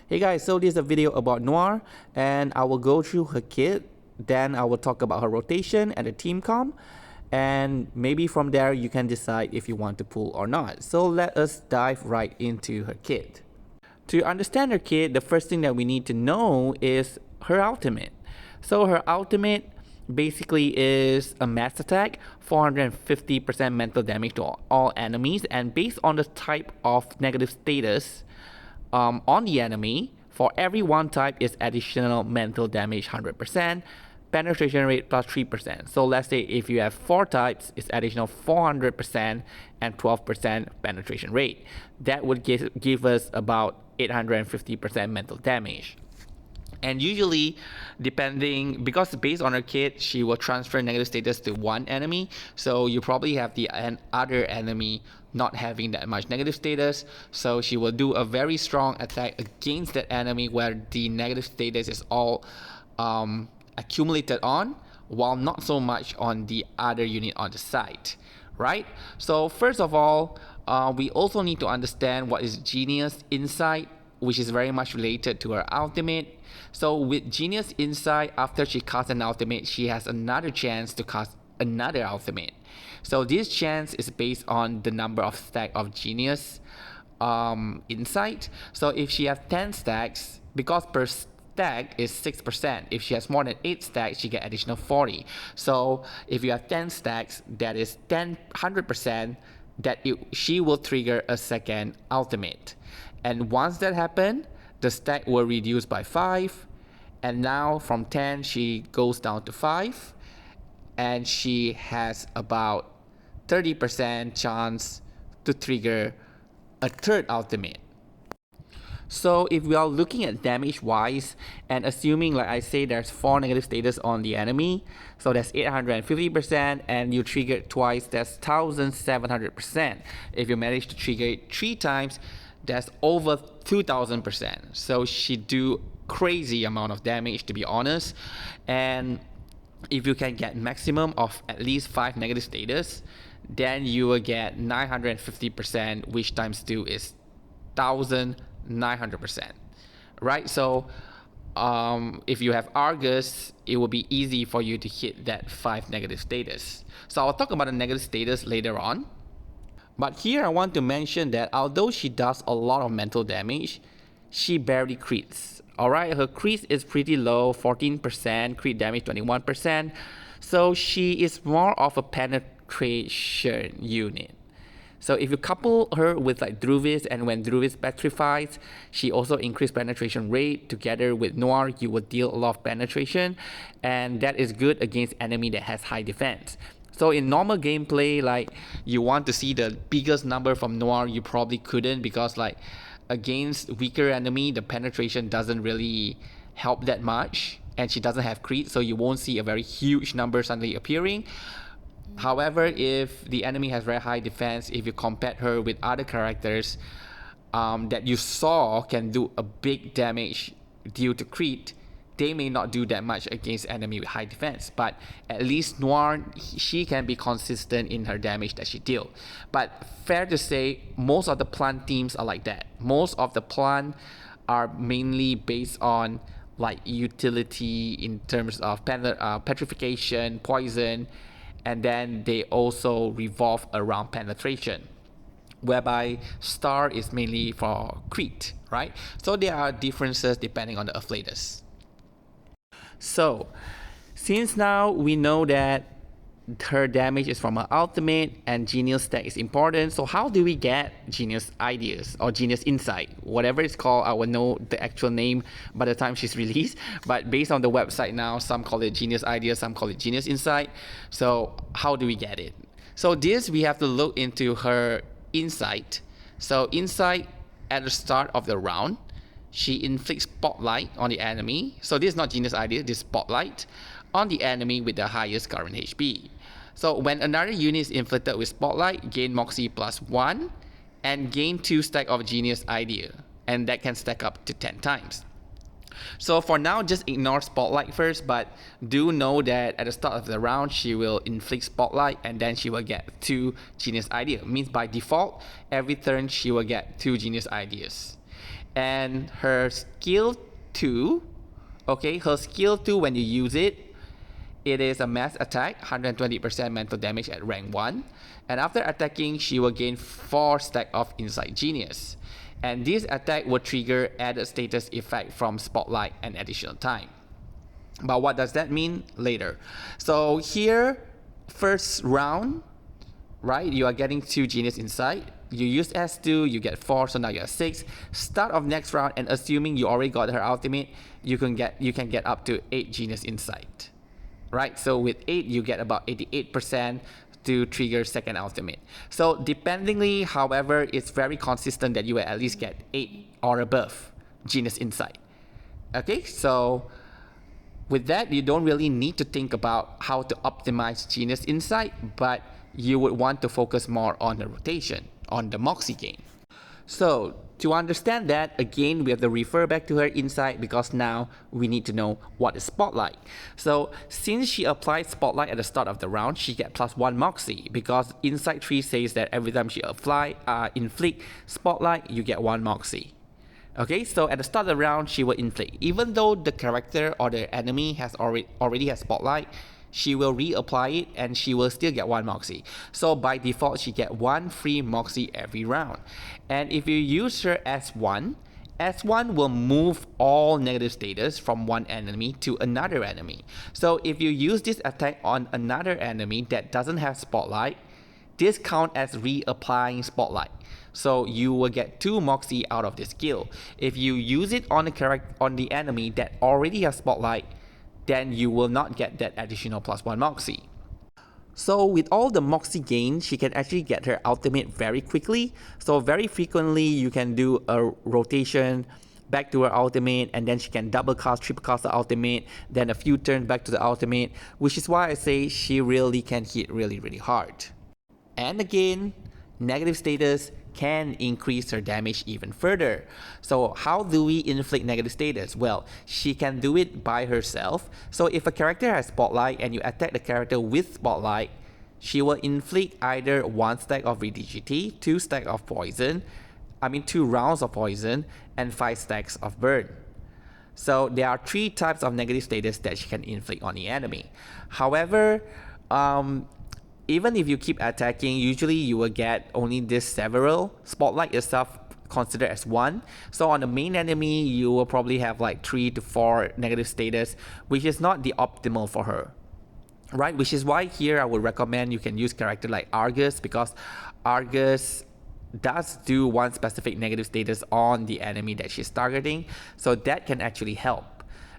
Hey guys, so this is a video about Noire, and I will go through her kit, then I will talk about her rotation and the team comp, and maybe from there you can decide if you want to pull or not. So let us dive right into her kit. To understand her kit, the first thing that we need to know is her ultimate. So her ultimate basically is a mass attack, 450% mental damage to all enemies, and based on the type of negative status on the enemy, for every one type is additional mental damage 100%, penetration rate plus 3%. So let's say if you have 4 types, it's additional 400% and 12% penetration rate. That would give us about 850% mental damage. And usually, because based on her kit, she will transfer negative status to one enemy. So you probably have the other enemy not having that much negative status. So she will do a very strong attack against that enemy where the negative status is all accumulated on, while not so much on the other unit on the side, right? So first of all, we also need to understand what is Genius Insight, which is very much related to her ultimate. So with Genius Insight, after she casts an ultimate, she has another chance to cast another ultimate. So this chance is based on the number of stack of Genius Insight. So if she has 10 stacks, because per stack is 6%. If she has more than 8 stacks, she get additional 40. So if you have 10 stacks, that is 100% that she will trigger a second ultimate. And once that happens, the stack will reduce by 5. And now from 10, she goes down to 5. And she has about 30% chance to trigger a third ultimate. So if we are looking at damage wise and assuming, like I say, there's 4 negative status on the enemy, so that's 850%, and you trigger it twice, that's 1700%. If you manage to trigger it 3 times, that's over 2000%. So she do crazy amount of damage, to be honest. And if you can get maximum of at least 5 negative status, then you will get 950%, which times 2 is 1900%, right? So if you have Argus, it will be easy for you to hit that 5 negative status. So I'll talk about the negative status later on. But here I want to mention that although she does a lot of mental damage, she barely crits. Alright, her crit is pretty low, 14%, crit damage 21%. So she is more of a penetration unit. So if you couple her with like Druvis, and when Druvis petrifies, she also increased penetration rate. Together with Noire, you will deal a lot of penetration, and that is good against enemy that has high defense. So in normal gameplay, like you want to see the biggest number from Noire, you probably couldn't, because like against weaker enemy, the penetration doesn't really help that much, and she doesn't have crit, so you won't see a very huge number suddenly appearing. However, if the enemy has very high defense, if you compare her with other characters that you saw can do a big damage due to crit, they may not do that much against enemy with high defense. But at least Noire, she can be consistent in her damage that she deal. But fair to say, most of the plant teams are like that. Most of the plant are mainly based on like utility in terms of petrification, poison, and then they also revolve around penetration, whereby Star is mainly for crit, right? So there are differences depending on the afflatus. So since now we know that her damage is from her ultimate and Genius stack is important, so how do we get Genius Ideas or Genius Insight, whatever it's called? I will know the actual name by the time she's released, but based on the website now, some call it Genius Ideas, some call it Genius Insight. So how do we get it? So this, we have to look into her Insight. So Insight, at the start of the round, she inflicts Spotlight on the enemy. So this is not Genius Idea, this is Spotlight on the enemy with the highest current HP. So when another unit is inflicted with Spotlight, gain Moxie plus 1 and gain 2 stack of Genius Idea, and that can stack up to 10 times. So for now, just ignore Spotlight first, but do know that at the start of the round, she will inflict Spotlight and then she will get 2 Genius Idea. Means by default, every turn she will get 2 Genius Ideas. And her skill 2, okay, her skill 2, when you use it, it is a mass attack, 120% mental damage at rank 1. And after attacking, she will gain 4 stack of Insight Genius. And this attack will trigger added status effect from Spotlight and additional time. But what does that mean? Later. So here, first round, right, you are getting 2 Genius Insight. You use S2, you get 4, so now you have 6. Start of next round, and assuming you already got her ultimate, you can get up to 8 Genius Insight. Right, so with 8, you get about 88% to trigger second ultimate. So dependingly, however, it's very consistent that you will at least get 8 or above Genius Insight. Okay, so with that, you don't really need to think about how to optimize Genius Insight, but you would want to focus more on the rotation, on the Moxie gain. So to understand that, again, we have to refer back to her insight because now we need to know what is Spotlight. So since she applied Spotlight at the start of the round, she gets +1 Moxie because Insight 3 says that every time she inflict Spotlight, you get 1 Moxie. Okay, so at the start of the round, she will inflict. Even though the character or the enemy has already has Spotlight, she will reapply it and she will still get 1 Moxie. So by default, she get 1 free Moxie every round. And if you use her S1, S1 will move all negative status from one enemy to another enemy. So if you use this attack on another enemy that doesn't have Spotlight, this counts as reapplying Spotlight. So you will get 2 Moxie out of this skill. If you use it on the enemy that already has Spotlight, then you will not get that additional +1 Moxie. So with all the Moxie gain, she can actually get her ultimate very quickly. So very frequently, you can do a rotation back to her ultimate, and then she can double cast, triple cast the ultimate, then a few turns back to the ultimate, which is why I say she really can hit really, really hard. And again, negative status can increase her damage even further. So how do we inflict negative status? Well, she can do it by herself. So if a character has Spotlight and you attack the character with Spotlight, she will inflict either 1 stack of VDGT, 2 stack of poison, 2 rounds of poison, and 5 stacks of burn. So there are 3 types of negative status that she can inflict on the enemy. However, even if you keep attacking, usually you will get only this several. Spotlight itself considered as 1. So on the main enemy, you will probably have like 3 to 4 negative status, which is not the optimal for her. Right, which is why here I would recommend you can use character like Argus, because Argus does do 1 specific negative status on the enemy that she's targeting. So that can actually help.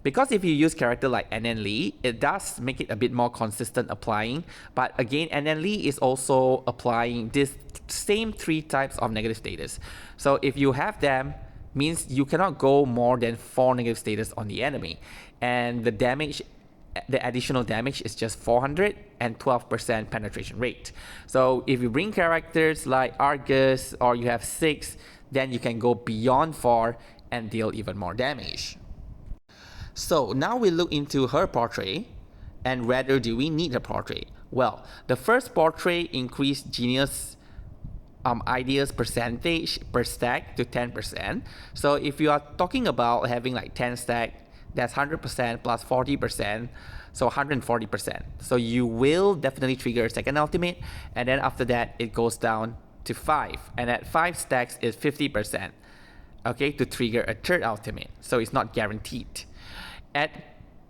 Because if you use character like NN Lee, it does make it a bit more consistent applying. But again, NN Lee is also applying this same 3 types of negative status. So if you have them, means you cannot go more than 4 negative status on the enemy. And the damage, the additional damage is just 400 and 12% penetration rate. So if you bring characters like Argus or you have 6, then you can go beyond 4 and deal even more damage. So now we look into her portrait, and whether do we need her portrait? Well, the first portrait increased Genius ideas percentage per stack to 10%. So if you are talking about having like 10 stack, that's 100% plus 40%, so 140%. So you will definitely trigger a second ultimate, and then after that it goes down to 5, and at 5 stacks is 50%, okay, to trigger a third ultimate. So it's not guaranteed. At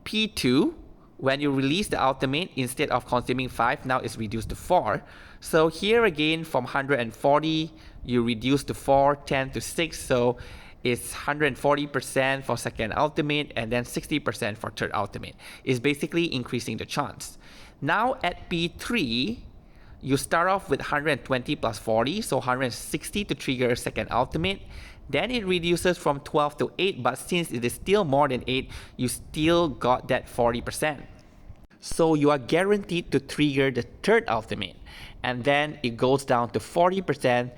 P2, when you release the ultimate, instead of consuming 5, now it's reduced to 4. So here again, from 140, you reduce to 4, 10 to 6, so it's 140% for second ultimate and then 60% for third ultimate. It's basically increasing the chance. Now at P3, you start off with 120 plus 40, so 160 to trigger a second ultimate. Then it reduces from 12 to 8, but since it is still more than 8, you still got that 40%. So you are guaranteed to trigger the third ultimate. And then it goes down to 40%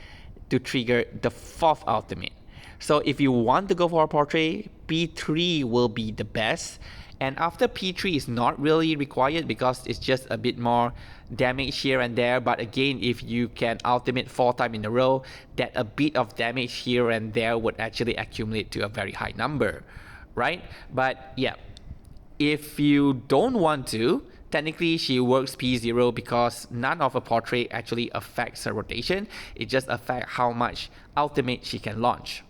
to trigger the fourth ultimate. So if you want to go for a portrait, P3 will be the best. And after P3 is not really required because it's just a bit more damage here and there. But again, if you can ultimate 4 times in a row, that a bit of damage here and there would actually accumulate to a very high number, right? But yeah, if you don't want to, technically she works P0 because none of her portrait actually affects her rotation. It just affects how much ultimate she can launch.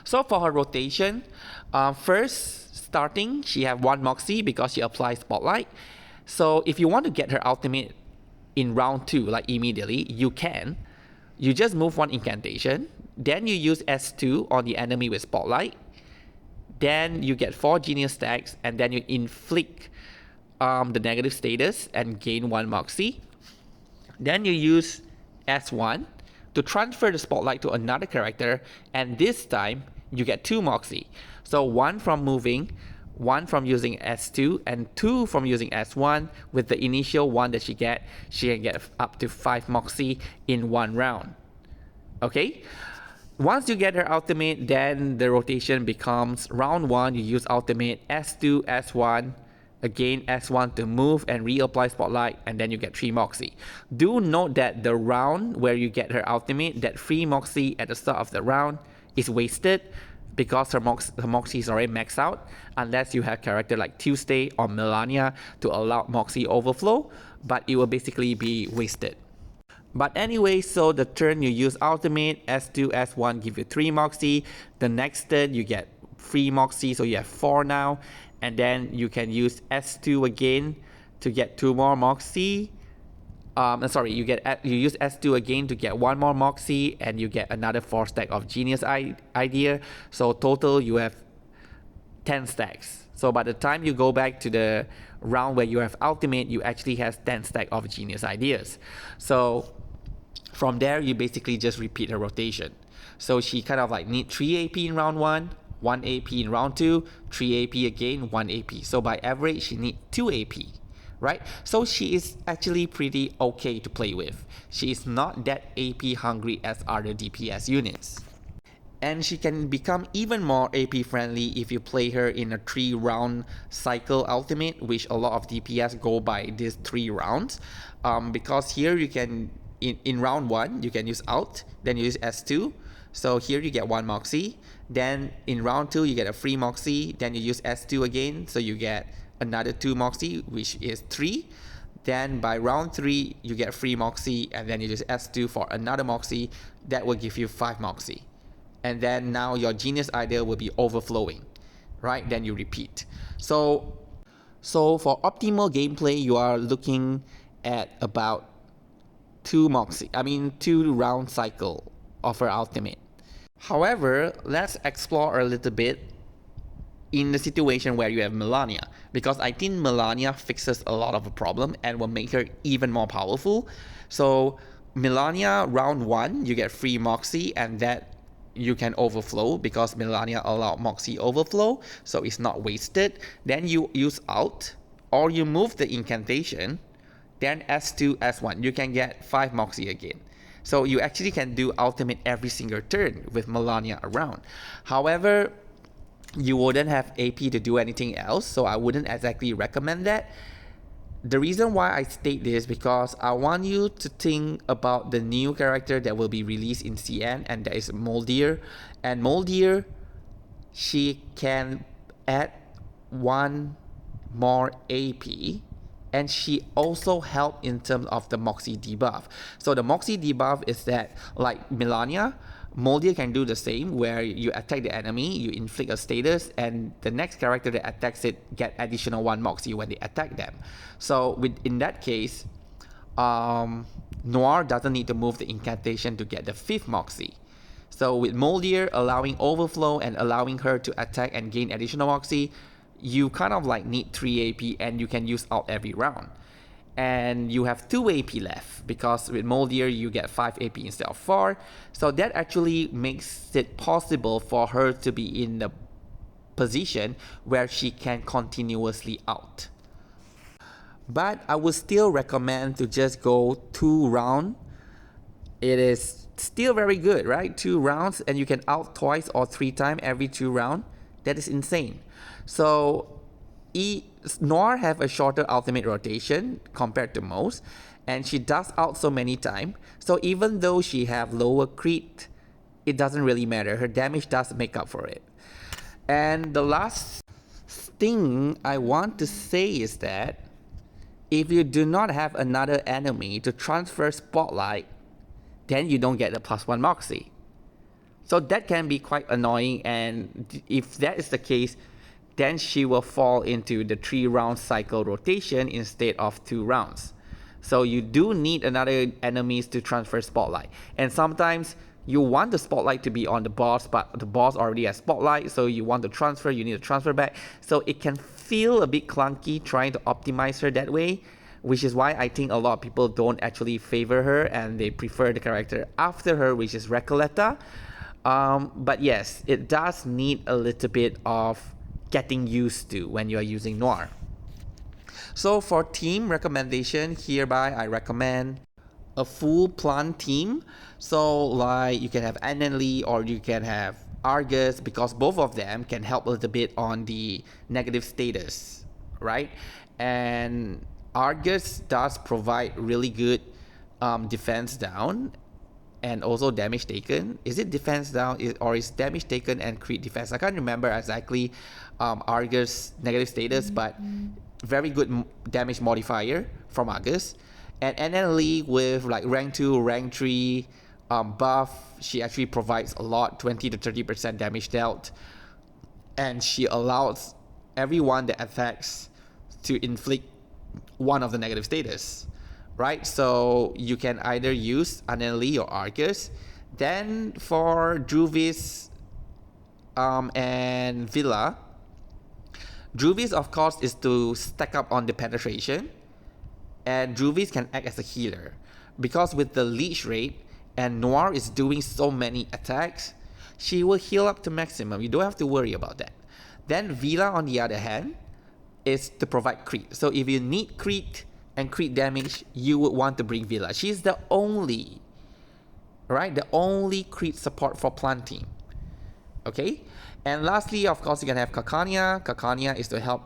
So for her rotation, first starting, she have 1 Moxie because she applies Spotlight. So if you want to get her ultimate in round 2, like immediately, you can. You just move 1 incantation, then you use S2 on the enemy with Spotlight, then you get 4 Genius stacks, and then you inflict the negative status and gain 1 Moxie. Then you use S1 to transfer the Spotlight to another character, and this time you get 2 Moxie. So 1 from moving, 1 from using S2, and 2 from using S1. With the initial 1 that she can get up to 5 Moxie in 1 round. Okay? Once you get her ultimate, then the rotation becomes round 1, you use ultimate, S2, S1, again S1 to move and reapply Spotlight, and then you get 3 Moxie. Do note that the round where you get her ultimate, that 3 Moxie at the start of the round is wasted because her Moxie is already maxed out, unless you have character like Tuesday or Melania to allow Moxie overflow, but it will basically be wasted. But anyway, so the turn you use ultimate, S2, S1 give you 3 Moxie. The next turn you get 3 Moxie, so you have 4 now. And then you can use S2 again to get 2 more Moxie. Sorry, you use S2 again to get 1 more Moxie, and you get another 4 stack of Genius Idea. So total you have 10 stacks. So by the time you go back to the round where you have ultimate, you actually have 10 stack of Genius Ideas. So from there, you basically just repeat her rotation. So she kind of like need 3 AP in round 1, 1 AP in round 2, 3 AP again, 1 AP. So by average, she need 2 AP, right? So she is actually pretty okay to play with. She is not that AP hungry as other DPS units. And she can become even more AP friendly if you play her in a 3 round cycle ultimate, which a lot of DPS go by these 3 rounds. Because here you can, in round 1, you can use ult, then you use S2. So here you get 1 Moxie. Then in round 2, you get a free Moxie. Then you use S2 again, so you get another 2 Moxie, which is 3. Then by round 3, you get free Moxie, and then you use S2 for another Moxie. That will give you 5 Moxie. And then now your Genius Idea will be overflowing, right? Then you repeat. So for optimal gameplay, you are looking at about 2 round cycle of her ultimate. However, let's explore a little bit in the situation where you have Melania, because I think Melania fixes a lot of the problem and will make her even more powerful. So Melania round 1, you get free Moxie, and that you can overflow because Melania allowed Moxie overflow, so it's not wasted. Then you use ult, or you move the incantation, then S2, S1, you can get 5 Moxie again. So you actually can do ultimate every single turn with Melania around. However, you wouldn't have AP to do anything else, so I wouldn't exactly recommend that. The reason why I state this because I want you to think about the new character that will be released in CN, and that is Moldier. And Moldier, she can add 1 more AP, and she also help in terms of the Moxie debuff. So the Moxie debuff is that, like Melania, Moldier can do the same, where you attack the enemy, you inflict a status, and the next character that attacks it get additional 1 Moxie when they attack them. So in that case, Noire doesn't need to move the incantation to get the 5th Moxie. So with Moldier allowing overflow and allowing her to attack and gain additional Moxie, you kind of like need 3 AP, and you can use ult every round. And you have 2 AP left because with Moldier you get 5 AP instead of 4. So that actually makes it possible for her to be in the position where she can continuously ult. But I would still recommend to just go 2 rounds. It is still very good, right? 2 rounds, and you can ult twice or 3 times every 2 rounds. That is insane. So Noire have a shorter ultimate rotation compared to most, and she does out so many times. So even though she have lower crit, it doesn't really matter. Her damage does make up for it. And the last thing I want to say is that if you do not have another enemy to transfer spotlight, then you don't get the +1 Moxie. So that can be quite annoying, and if that is the case, then she will fall into the 3-round cycle rotation instead of 2 rounds. So you do need another enemies to transfer spotlight. And sometimes you want the spotlight to be on the boss, but the boss already has spotlight, so you want to transfer, you need to transfer back. So it can feel a bit clunky trying to optimize her that way, which is why I think a lot of people don't actually favor her and they prefer the character after her, which is Recoleta. But yes, it does need a little bit of getting used to when you are using Noire. So for team recommendation, hereby I recommend a full plant team. So like you can have Anneli or you can have Argus, because both of them can help a little bit on the negative status, right? And Argus does provide really good defense down and also damage taken. Is it defense down or is damage taken and crit defense? I can't remember exactly Argus negative status, but very good damage modifier from Argus. And NLE with like rank 2, rank 3 buff, she actually provides a lot, 20 to 30% damage dealt. And she allows everyone that attacks to inflict one of the negative status, right? So you can either use Aneli or Argus. Then for Druvis and Villa, Druvis of course is to stack up on the penetration, and Druvis can act as a healer because with the leech rate and Noire is doing so many attacks, she will heal up to maximum. You don't have to worry about that. Then Villa on the other hand is to provide crit. So if you need crit and crit damage, you would want to bring Villa. She's the only, right? The only crit support for plant team. Okay? And lastly, of course, you can have Kakania. Kakania is to help,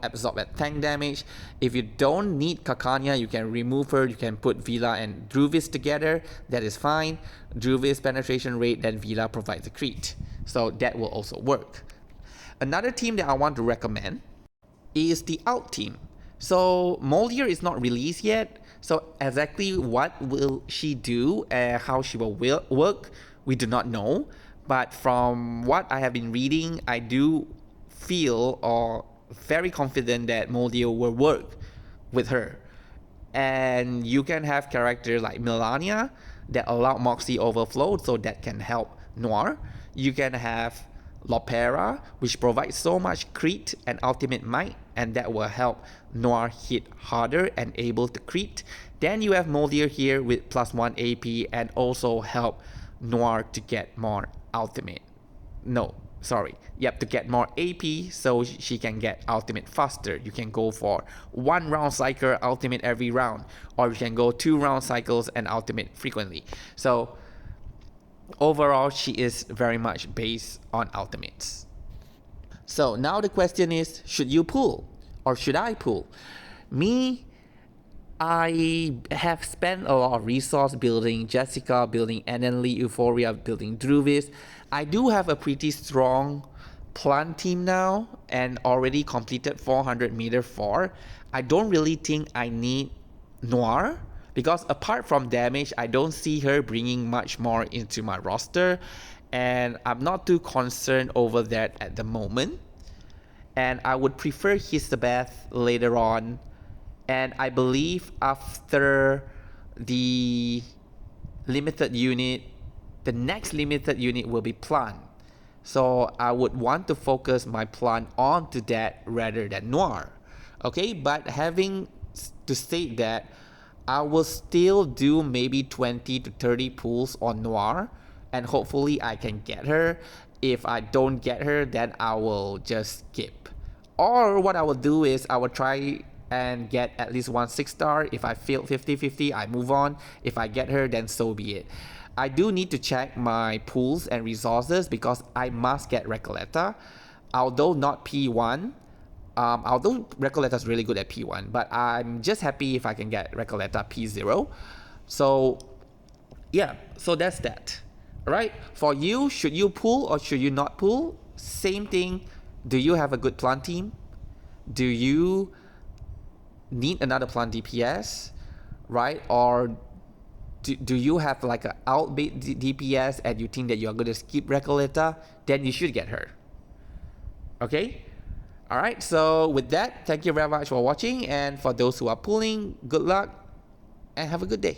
absorb that tank damage. If you don't need Kakania, you can remove her. You can put Villa and Druvis together. That is fine. Druvis penetration rate, then Villa provides the crit. So that will also work. Another team that I want to recommend is the out team. So Moldier is not released yet. So exactly what will she do and how she will work, we do not know. But from what I have been reading, I do feel or very confident that Moldier will work with her. And you can have characters like Melania that allow Moxie overflow, so that can help Noire. You can have Lopera, which provides so much crit and ultimate might, and that will help Noire hit harder and able to crit. Then you have Moldier here with +1 AP and also help Noire to get more ultimate. To get more AP so she can get ultimate faster. You can go for 1 round cycle ultimate every round, or you can go 2 round cycles and ultimate frequently. So overall, she is very much based on ultimates. So now the question is, should you pull or should I pull? Me, I have spent a lot of resource building Jessica, building Anneli, Euphoria, building Druvis. I do have a pretty strong plant team now and already completed 400 meter 4. I don't really think I need Noire, because apart from damage, I don't see her bringing much more into my roster, and I'm not too concerned over that at the moment. And I would prefer Hisabeth later on, and I believe after the limited unit, the next limited unit will be plant. So I would want to focus my plant onto that rather than Noire. Okay, but having to state that, I will still do maybe 20 to 30 pulls on Noire, and hopefully I can get her. If I don't get her, then I will just skip. Or what I will do is I will try and get at least 1 6-star. If I fail 50-50, I move on. If I get her, then so be it. I do need to check my pools and resources because I must get Recoleta. Although not P1, Although Recoletta's really good at P1, but I'm just happy if I can get Recoletta P0. So yeah, so that's that. All right, for you, should you pull or should you not pull? Same thing. Do you have a good plant team? Do you need another plant DPS, right? Or do you have like an outbait DPS and you think that you're going to skip Recoleta? Then you should get her. Okay? Alright, so with that, thank you very much for watching, and for those who are pulling, good luck and have a good day.